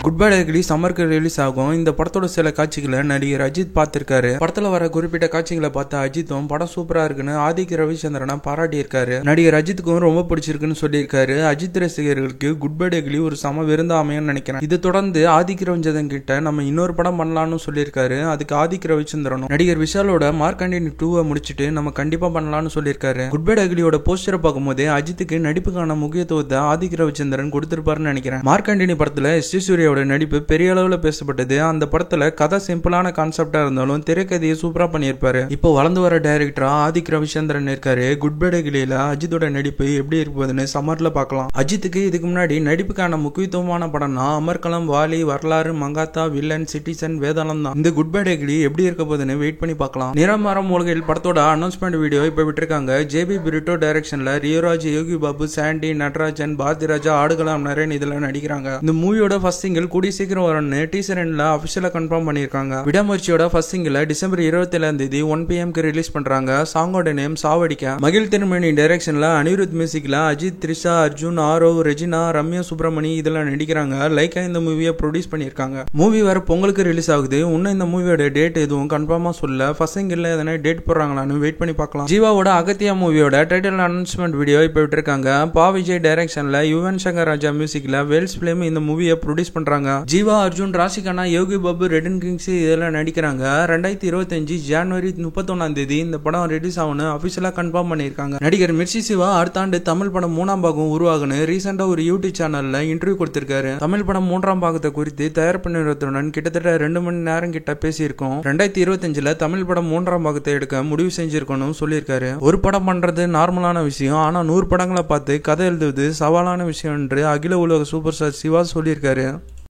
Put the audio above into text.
Good bye ugly சம்மருக்கு release ஆகும். இந்த படத்தோட சில காட்சிகளை நடிகர் அஜித் பார்த்திருக்காரு. படத்துல வர குறிப்பிட்ட காட்சிகளை பார்த்த அஜித்தும் படம் சூப்பரா இருக்குன்னு ஆதிக் ரவிச்சந்திரனை பாராட்டி இருக்காரு. நடிகர் அஜித்துக்கும் ரொம்ப பிடிச்சிருக்குன்னு சொல்லியிருக்காரு. அஜித் ரசிகர்களுக்கு குட் பை அக்லி ஒரு சம விருந்தா அமையும் நினைக்கிறேன். இதை தொடர்ந்து ஆதிக் ரவிச்சந்திரன் கிட்ட நம்ம இன்னொரு படம் பண்ணலாம்னு சொல்லியிருக்காரு. அதுக்கு ஆதிக் ரவிச்சந்திரனும் நடிகர் விஷாலோட மார்க்கண்டியன் 2 முடிச்சுட்டு நம்ம கண்டிப்பா பண்ணலாம்னு சொல்லியிருக்காரு. குட் பை அக்லியோட போஸ்டரை பார்க்கும்போது அஜித்துக்கு நடிப்புக்கான முக்கியத்துவத்தை ஆதிக் ரவிச்சந்திரன் கொடுத்திருப்பாருன்னு நினைக்கிறேன். மார்க்கண்டியன் படத்துல சூர்யாவோட நடிப்பு பெரிய அளவுல பேசப்பட்டது. அந்த படத்துல கதை சிம்பிளான கான்செப்டா இருந்தாலும் திரைக்கதையை சூப்பரா பண்ணியிருப்பாரு. இப்போ வளர்ந்து வர டைரக்டரா ஆதிக் ரவிச்சந்திரன் இருக்காரு. குட் பை அக்லியில அஜித்தோட நடிப்பு எப்படி இருப்பதுன்னு சம்மர்ல பார்க்கலாம். அஜித்துக்கு இதுக்கு முன்னாடி நடிப்புக்கான முக்கியத்துவமான படம்னா அமர்கலம், வாலி, வரலாறு, மங்காத்தா, வில்லன், சிட்டிசன், வேதாளம் தான். இந்த குட் பை அக்லி எப்படி இருக்க போதுன்னு வெயிட் பண்ணி பார்க்கலாம். நிறமரம் மூலகையில் படத்தோட அனௌன்ஸ்மெண்ட் வீடியோ இப்ப விட்டுருக்காங்க. ஜேபி பிரிட்டோ டைரக்ஷன்ல ரியோராஜ், யோகி பாபு, சாண்டி, நடராஜன், பாரதிராஜா, ஆடுகளம் நரேன் இதெல்லாம் நடிக்கிறாங்க. இந்த மூவியோட ஃபர்ஸ்ட் சிங்கிள் கூடிய சீக்கிரம் வரும்னு டீசர் எண்ட்ல அபிஷியலா கன்ஃபார்ம் பண்ணிருக்காங்க. விடாமுயற்சியோட first single December 27 1 PM release பண்றாங்க. சாங்கோட நேம் சாவடிக்க. மகிழ் திருமணி டைரக்ஷன்ல அனிருத் மியூசிக்ல அஜித், த்ரிஷா, அர்ஜுன், ஆரோவ், ரெஜினா, ரம்யா சுப்ரமணி இதெல்லாம் நடிக்கிறாங்க. லைக்கா இந்த மூவியை ப்ரொடியூஸ் பண்ணிருக்காங்க. மூவி வர பொங்கலுக்கு ரிலீஸ் ஆகுது. இன்னும் இந்த மூவியோட டேட் எதுவும் கன்ஃபார்மா சொல்ல. ஃபர்ஸ்ட் சிங்கிள்ல எதனா டேட் போடுறாங்களான்னு வெயிட் பண்ணி பார்க்கலாம். ஜீவாவோட அகத்தியா மூவியோட டைட்டில் அனௌன்ஸ்மெண்ட் வீடியோ இப்ப விட்டுருக்காங்க. பா விஜய் டைரக்ஷன்ல யுவன் சங்கர் ராஜா மியூசிக்ல வேல்ஸ் பிளேம் இந்த மூவியை ப்ரொடியூஸ் பண்றாங்க. ஜீவா, அர்ஜுன், ராசிகண்ணா, யோகி பாபு, ரெடன் கிங்ஸ் இதெல்லாம் நடிக்கிறாங்க. 2025 ஜனவரி 31 இந்த படம் ரிலீஸ் ஆகும்னு அபிஷியலா கன்ஃபார்ம் பண்ணிருக்காங்க. நடிகர் மிர்ச்சி சிவா அடுத்த ஆண்டு தமிழ் படம் 3ஆம் பாகம் உருவாகுன்னு ரீசெண்டா ஒரு யூடியூப் சேனல்ல இன்டர்வியூ கொடுத்திருக்காரு. தமிழ் படம் 3ஆம் பாகத்தை குறித்து தயாரிப்பு நிறுவனத்துடன் கிட்டத்தட்ட 2 மணி நேரம் கிட்ட பேசியிருக்கோம். 2025 தமிழ் படம் 3ஆம் பாகத்தை எடுக்க முடிவு செஞ்சிருக்கணும் சொல்லியிருக்காரு. ஒரு படம் பண்றது நார்மலான விஷயம், ஆனா 100 படங்களை பார்த்து கதை எழுதுவது சவாலான விஷயம் என்று அகில உலக சூப்பர் ஸ்டார் சிவா சொல்லியிருக்காரு.